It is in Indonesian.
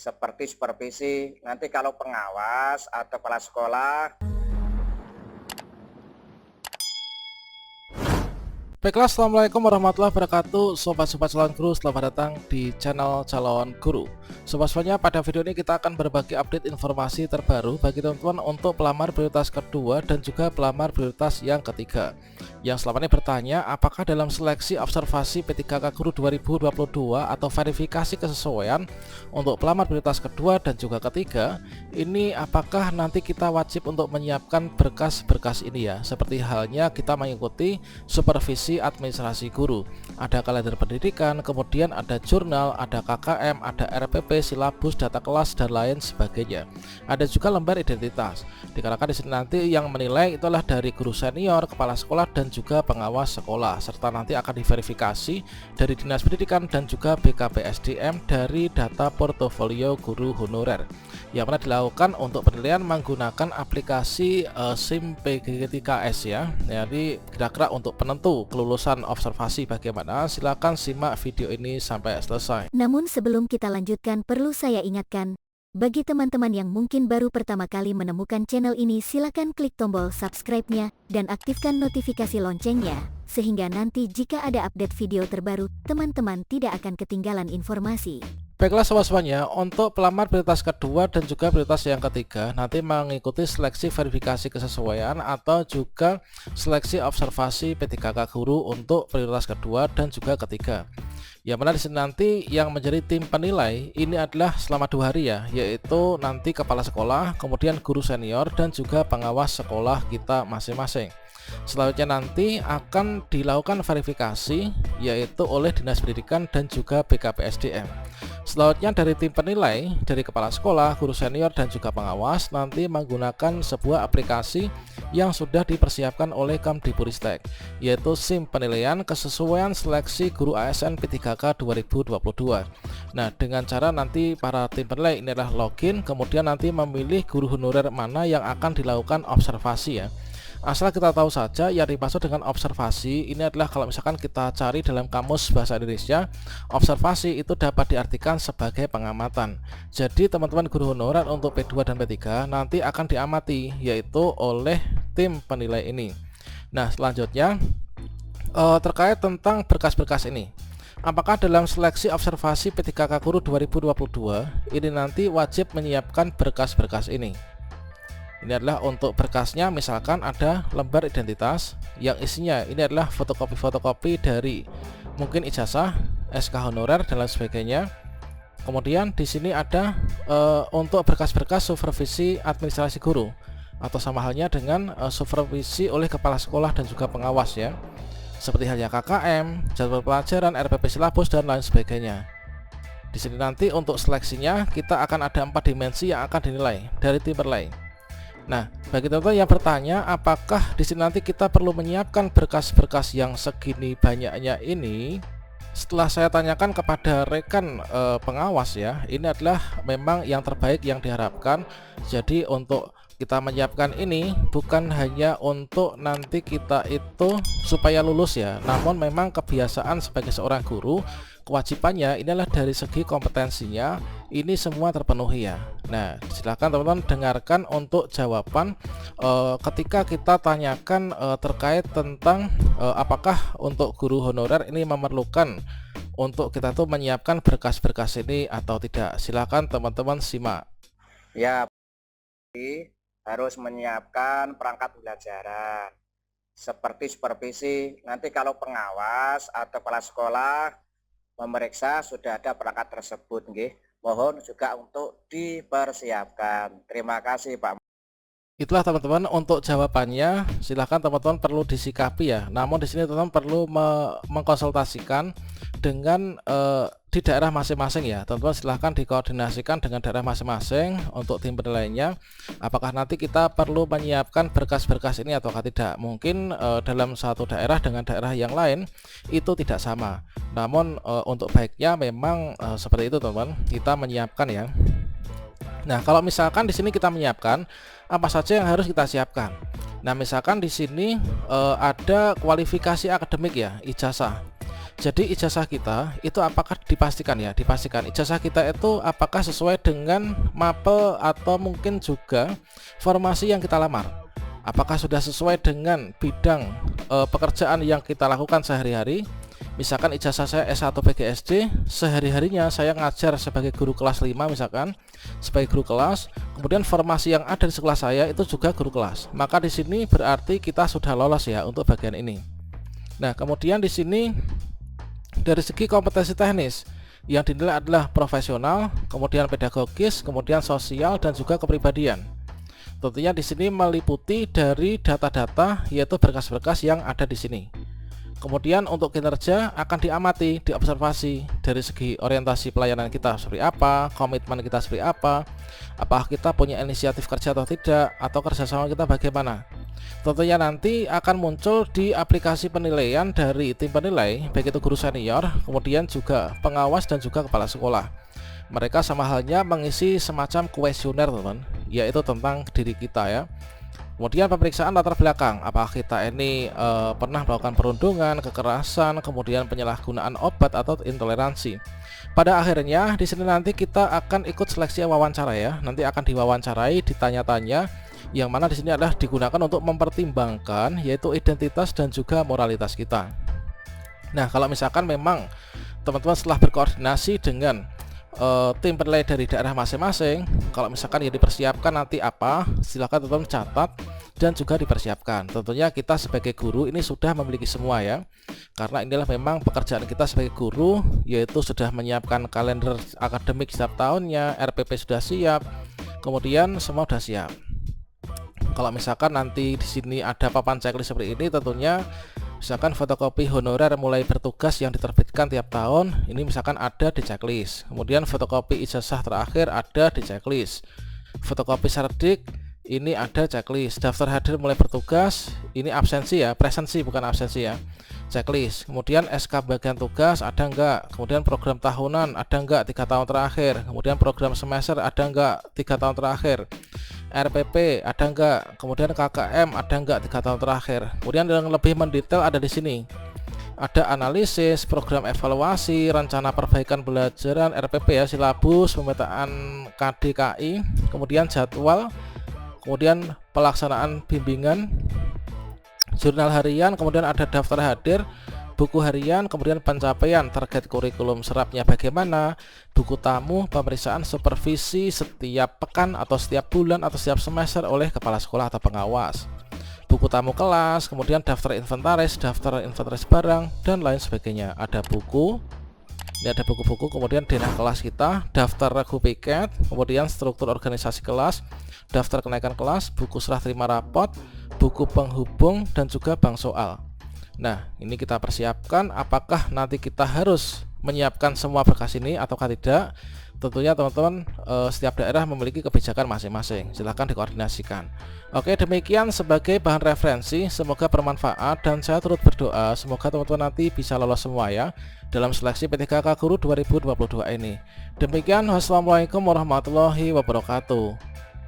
seperti supervisi. Nanti kalau pengawas atau kepala sekolah. Baiklah, assalamualaikum warahmatullahi wabarakatuh. Sobat-sobat calon guru, selamat datang di channel calon guru. Sobat-sobatnya, pada video ini kita akan berbagi update informasi terbaru bagi teman-teman untuk pelamar prioritas kedua dan juga pelamar prioritas yang ketiga, yang selama ini bertanya apakah dalam seleksi observasi P3K Guru 2022 atau verifikasi kesesuaian untuk pelamar prioritas kedua dan juga ketiga ini, apakah nanti kita wajib untuk menyiapkan berkas-berkas ini ya, seperti halnya kita mengikuti supervisi administrasi guru. Ada kalender pendidikan, kemudian ada jurnal, ada KKM, ada RPP, silabus, data kelas, dan lain sebagainya. Ada juga lembar identitas. Dikarenakan di sini nanti yang menilai itulah dari guru senior, kepala sekolah, dan juga pengawas sekolah, serta nanti akan diverifikasi dari Dinas Pendidikan dan juga BKPSDM dari data portofolio guru honorer yang pernah dilakukan untuk penilaian menggunakan aplikasi SIM P3KS ya. Jadi kira-kira untuk penentu kelulusan observasi bagaimana, silakan simak video ini sampai selesai. Namun sebelum kita lanjutkan, perlu saya ingatkan, bagi teman-teman yang mungkin baru pertama kali menemukan channel ini, silakan klik tombol subscribe-nya dan aktifkan notifikasi loncengnya, sehingga nanti jika ada update video terbaru, teman-teman tidak akan ketinggalan informasi. Baiklah sobat-sobatnya, untuk pelamar prioritas kedua dan juga prioritas yang ketiga nanti mengikuti seleksi verifikasi kesesuaian atau juga seleksi observasi P3K Guru untuk prioritas kedua dan juga ketiga. Yang mana di sini nanti yang menjadi tim penilai ini adalah selama 2 hari ya, yaitu nanti kepala sekolah, kemudian guru senior, dan juga pengawas sekolah kita masing-masing. Selanjutnya nanti akan dilakukan verifikasi yaitu oleh Dinas Pendidikan dan juga BKPSDM. Selanjutnya dari tim penilai, dari kepala sekolah, guru senior, dan juga pengawas nanti menggunakan sebuah aplikasi yang sudah dipersiapkan oleh Kemdikbudristek, yaitu SIM penilaian kesesuaian seleksi guru ASN P3K 2022. Nah, dengan cara nanti para tim penilai ini adalah login, kemudian nanti memilih guru honorer mana yang akan dilakukan observasi ya. Asal kita tahu saja yang dimaksud dengan observasi ini adalah kalau misalkan kita cari dalam kamus bahasa Indonesia, observasi itu dapat diartikan sebagai pengamatan. Jadi teman-teman guru honorer untuk P2 dan P3 nanti akan diamati yaitu oleh tim penilai ini. Nah, selanjutnya terkait tentang berkas-berkas ini. Apakah dalam seleksi observasi P3K Guru 2022 ini nanti wajib menyiapkan berkas-berkas ini? Ini adalah untuk berkasnya, misalkan ada lembar identitas yang isinya ini adalah fotokopi-fotokopi dari mungkin ijazah, SK honorer dan lain sebagainya. Kemudian di sini ada untuk berkas-berkas supervisi administrasi guru atau sama halnya dengan supervisi oleh kepala sekolah dan juga pengawas ya. Seperti halnya KKM, jadwal pelajaran, RPP silabus dan lain sebagainya. Di sini nanti untuk seleksinya kita akan ada 4 dimensi yang akan dinilai dari tim penilai. Nah, bagi teman-teman yang bertanya apakah di sini nanti kita perlu menyiapkan berkas-berkas yang segini banyaknya ini, setelah saya tanyakan kepada rekan pengawas ya, ini adalah memang yang terbaik yang diharapkan. Jadi untuk kita menyiapkan ini bukan hanya untuk nanti kita itu supaya lulus ya, namun memang kebiasaan sebagai seorang guru, kewajibannya inilah dari segi kompetensinya ini semua terpenuhi ya. Nah, silakan teman-teman dengarkan untuk jawaban ketika kita tanyakan terkait tentang apakah untuk guru honorer ini memerlukan untuk kita tuh menyiapkan berkas-berkas ini atau tidak. Silakan teman-teman simak. Ya, harus menyiapkan perangkat pembelajaran seperti supervisi. Nanti kalau pengawas atau kepala sekolah memeriksa sudah ada perangkat tersebut, nggih. Mohon juga untuk dipersiapkan. Terima kasih, Pak. Itulah teman-teman untuk jawabannya. Silahkan teman-teman perlu disikapi ya. Namun di sini teman-teman perlu mengkonsultasikan dengan di daerah masing-masing ya. Teman-teman silahkan dikoordinasikan dengan daerah masing-masing untuk tim penilainya. Apakah nanti kita perlu menyiapkan berkas-berkas ini ataukah tidak? Mungkin dalam satu daerah dengan daerah yang lain itu tidak sama. Namun untuk baiknya memang seperti itu teman-teman. Kita menyiapkan ya. Nah, kalau misalkan di sini kita menyiapkan apa saja yang harus kita siapkan. Nah, misalkan di sini ada kualifikasi akademik ya, ijazah. Jadi ijazah kita itu apakah dipastikan ya, dipastikan ijazah kita itu apakah sesuai dengan mapel atau mungkin juga formasi yang kita lamar. Apakah sudah sesuai dengan bidang pekerjaan yang kita lakukan sehari-hari. Misalkan ijazah saya S1 PGSD, sehari-harinya saya ngajar sebagai guru kelas 5 misalkan, sebagai guru kelas, kemudian formasi yang ada di sekolah saya itu juga guru kelas. Maka di sini berarti kita sudah lolos ya untuk bagian ini. Nah, kemudian di sini dari segi kompetensi teknis yang dinilai adalah profesional, kemudian pedagogis, kemudian sosial dan juga kepribadian. Tentunya di sini meliputi dari data-data yaitu berkas-berkas yang ada di sini. Kemudian untuk kinerja akan diamati, diobservasi dari segi orientasi pelayanan kita seperti apa, komitmen kita seperti apa, apakah kita punya inisiatif kerja atau tidak, atau kerjasama kita bagaimana. Tentunya nanti akan muncul di aplikasi penilaian dari tim penilai, baik itu guru senior, kemudian juga pengawas dan juga kepala sekolah. Mereka sama halnya mengisi semacam kuesioner teman-teman, yaitu tentang diri kita ya. Kemudian pemeriksaan latar belakang, apakah kita ini pernah melakukan perundungan, kekerasan, kemudian penyalahgunaan obat atau intoleransi. Pada akhirnya di sini nanti kita akan ikut seleksi wawancara ya. Nanti akan diwawancarai, ditanya-tanya, yang mana di sini adalah digunakan untuk mempertimbangkan yaitu identitas dan juga moralitas kita. Nah, kalau misalkan memang teman-teman setelah berkoordinasi dengan tim penilai dari daerah masing-masing, kalau misalkan ya dipersiapkan nanti apa, silakan teman-teman catat dan juga dipersiapkan. Tentunya kita sebagai guru ini sudah memiliki semua ya, karena inilah memang pekerjaan kita sebagai guru, yaitu sudah menyiapkan kalender akademik setiap tahunnya, RPP sudah siap, kemudian semua sudah siap. Kalau misalkan nanti di sini ada papan checklist seperti ini, tentunya misalkan fotokopi honorer mulai bertugas yang diterbitkan tiap tahun, ini misalkan ada di checklist. Kemudian fotokopi ijazah terakhir ada di checklist. Fotokopi serdik ini ada checklist. Daftar hadir mulai bertugas, ini absensi ya, presensi bukan absensi ya. Checklist. Kemudian SK bagian tugas ada enggak? Kemudian program tahunan ada enggak 3 tahun terakhir? Kemudian program semester ada enggak 3 tahun terakhir? RPP ada enggak? Kemudian KKM ada enggak 3 tahun terakhir? Kemudian yang lebih mendetail ada di sini. Ada analisis, program evaluasi, rencana perbaikan pembelajaran, RPP ya, silabus, pemetaan KDKI, kemudian jadwal, kemudian pelaksanaan bimbingan, jurnal harian, kemudian ada daftar hadir, buku harian, kemudian pencapaian target kurikulum serapnya bagaimana, buku tamu, pemeriksaan supervisi setiap pekan atau setiap bulan atau setiap semester oleh kepala sekolah atau pengawas, buku tamu kelas, kemudian daftar inventaris barang dan lain sebagainya. Ada buku, ini ada buku-buku, kemudian denah kelas kita, daftar regu piket, kemudian struktur organisasi kelas, daftar kenaikan kelas, buku serah terima rapot, buku penghubung dan juga bank soal. Nah, ini kita persiapkan apakah nanti kita harus menyiapkan semua berkas ini ataukah tidak. Tentunya teman-teman setiap daerah memiliki kebijakan masing-masing, silahkan dikoordinasikan. Oke, demikian sebagai bahan referensi, semoga bermanfaat dan saya turut berdoa semoga teman-teman nanti bisa lolos semua ya dalam seleksi P3K Guru 2022 ini. Demikian, wassalamualaikum warahmatullahi wabarakatuh.